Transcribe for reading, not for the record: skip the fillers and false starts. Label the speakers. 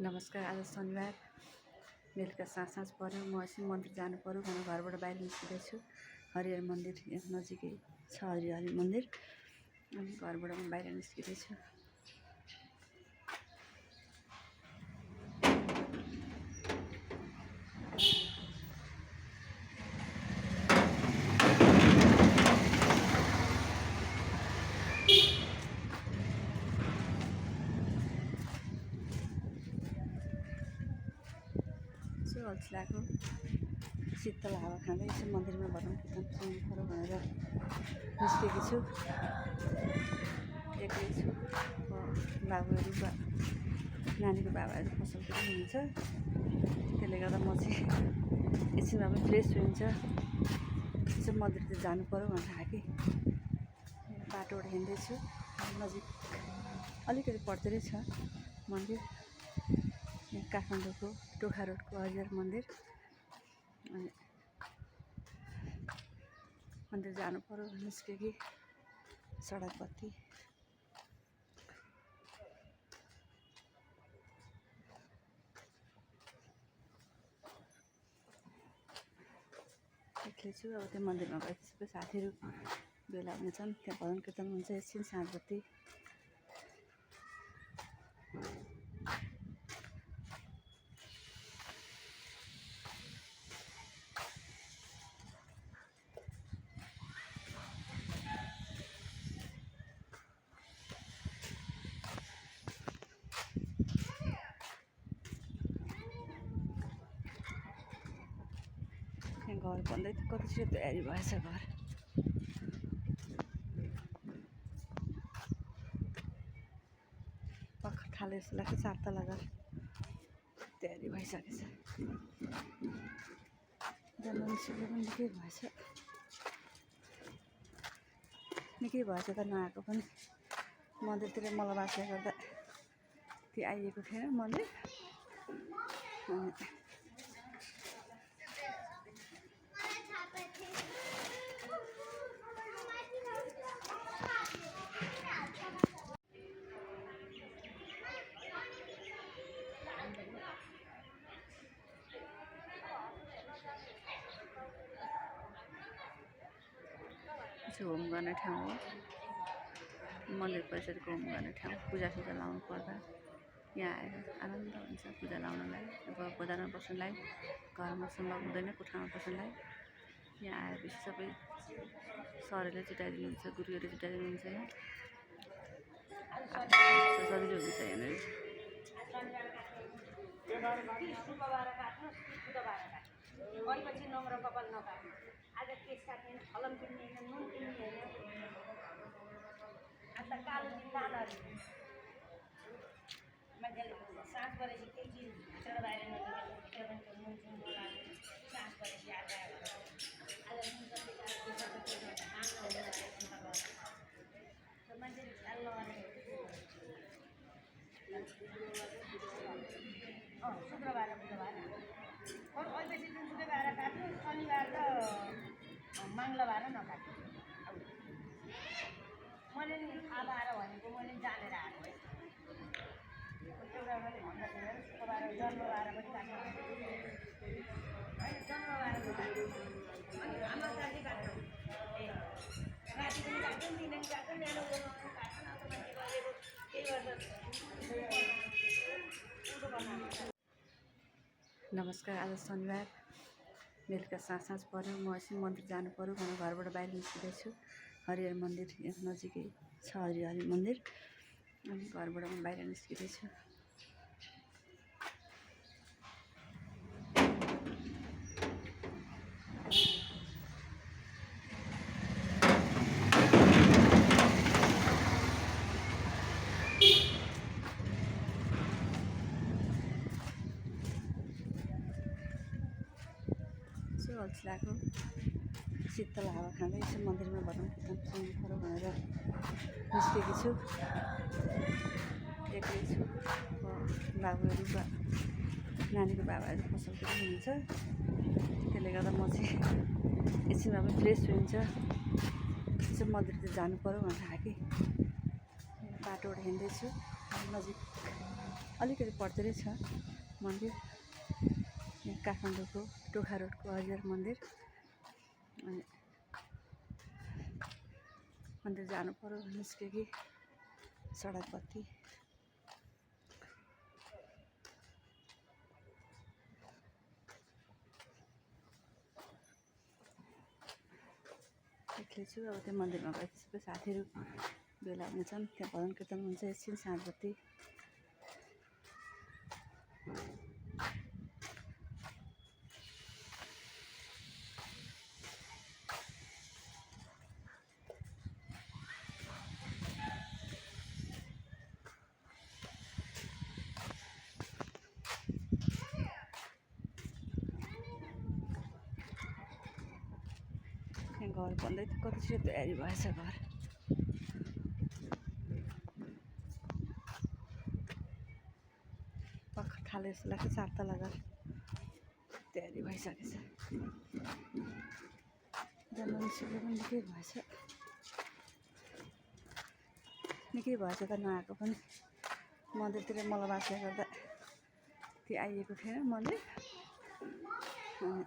Speaker 1: नमस्कार। आज शनिबार बेलुका साँझ पऱ्यो। म एकछिन मन्दिर जानु पऱ्यो भनेर घरबाट बाहिर निस्किँदैछु। हरिहर मन्दिर यहाँ नजिकै छ, हरिहर मन्दिर। अनि घरबाट म बाहिर निस्किँदैछु। अल्छी लाग्यो, शीतल हावा खाँदै यसो मन्दिरमा भजन कीर्तन सुन्नु पऱ्यो भनेर निस्केकी छु। एक्लै छु। बाबुहरू नानीको बाबाहरू पसलतिर हुनुहुन्छ, त्यसले गर्दा म चाहिँ एकछिनमा पनि फ्रेस हुन्छ, यसो मन्दिरतिर जानु पऱ्यो भनेर आएँ। बाटोबाट हिँड्दैछु। नजिक अलिकति पर्दै छ मन्दिर, काठमाडौँको टोखा रोडको हरिहर मन्दिर। अनि मन्दिर जानु पऱ्यो निस्क्यो कि सडक बत्ती एक्लै छु। अब त्यो मन्दिरमा गएपछि साथीहरू भेला हुनेछन्, त्यहाँ भजन कीर्तन हुन्छ। एकछिन साँझ बत्ती घर भन्दै कति छिटो तयारी भएछ। घर पक्का थाले जस्तो लाग्छ। 4 तला घर तयारी भइसकेछ। जानु निस्केको पनि निकै भएछ त नआएको पनि। मन्दिरतिर मलबासले गर्दा त्यो आइएको थिएन मन्दिर। होम गर्ने ठाउँ हो, मन्दिर परिसरको होम गर्ने ठाउँ। पूजासुजा लाउनु पर्दा यहाँ आएर आनन्द हुन्छ पूजा लाउनलाई, गोदानमा बस्नलाई, घरमा सम्भव हुँदैन कोठामा बस्नलाई। यहाँ आएपछि सबै सरहरूले जुटाइदिनुहुन्छ, गुरुहरूले जुटाइदिनुहुन्छ। यहाँ सजिलो हुन्छ यहाँनिर।
Speaker 2: आज केस काट्ने फलम किन्ने होइन, नुन किन्ने होइन। अन्त कालो दानाहरू मान्छेले साँझ परेपछि केही चिज भित्रबाट बाहिर ननिकाल्नु, भित्रबाट नुन सुन बोलाएर साँझ परेपछि आज नुन सब्जी मान्छेले ख्याल नगरेको शुक्रबार बुधबार अहिले जुनसुकै बार काट्नु, शनिबार र मङ्गलबार नकाट्नु। मैले नि थाहा पाएर भनेको, मैले जानेर आएको है। एउटा मैले भन्दाखेरि शुक्रबार जन्मबार पनि काट्नु है, जन्मबार पनि काट्नु। अनि हाम्रो जाति काट्नु, ए राति पनि काट्नु, दिन पनि काट्नु, न्यानो बोलाउनु काट्नु। अब मान्छे गरेको केही गर्छ।
Speaker 1: नमस्कार। आज शनिबार बेलुका साँझ पऱ्यो। म एकछिन मन्दिर जानु पऱ्यो भनेर घरबाट बाहिर निस्किँदैछु। हरिहर मन्दिर यहाँ नजिकै छ, हरिहर मन्दिर। अनि घरबाट म बाहिर निस्किँदैछु। अल्छी लाग्यो, शीतल हावा खाँदै यसो मन्दिरमा भजन कीर्तन सुन्नु पऱ्यो भनेर निस्केकी छु। एक्लै छु। बाबुहरू नानीको बाबाहरू पसलतिर हुनुहुन्छ, त्यसले गर्दा म चाहिँ एकछिनमा पनि फ्रेस हुन्छ, यसो मन्दिरतिर जानु पऱ्यो भनेर आएँ। बाटोबाट हिँड्दैछु। नजिक अलिकति पर्तिरै छ मन्दिर। यहाँ काठमाडौँको टोखा रोडको हरिहर मन्दिर। अनि मन्दिर जानु पर्यो निस्क्यो कि सडक बत्ती एक्लै छु। अब त्यो मन्दिरमा गएपछि साथीहरू भेला हुन्छन्, त्यहाँ भजन कीर्तन हुन्छ एकछिन साँझ बत्ती। घर बन्दै कति छिटो तयारी भएछ घर। भर्खर थाले जस्तो लाग्छ। 4 तला घर तयारी भइसकेछ। जानु निस्केको पनि निकै भएछ त नआएको पनि। मन्दिरतिर मलबासले गर्दा त्यो आइएको थिएन मन्दिर। अनि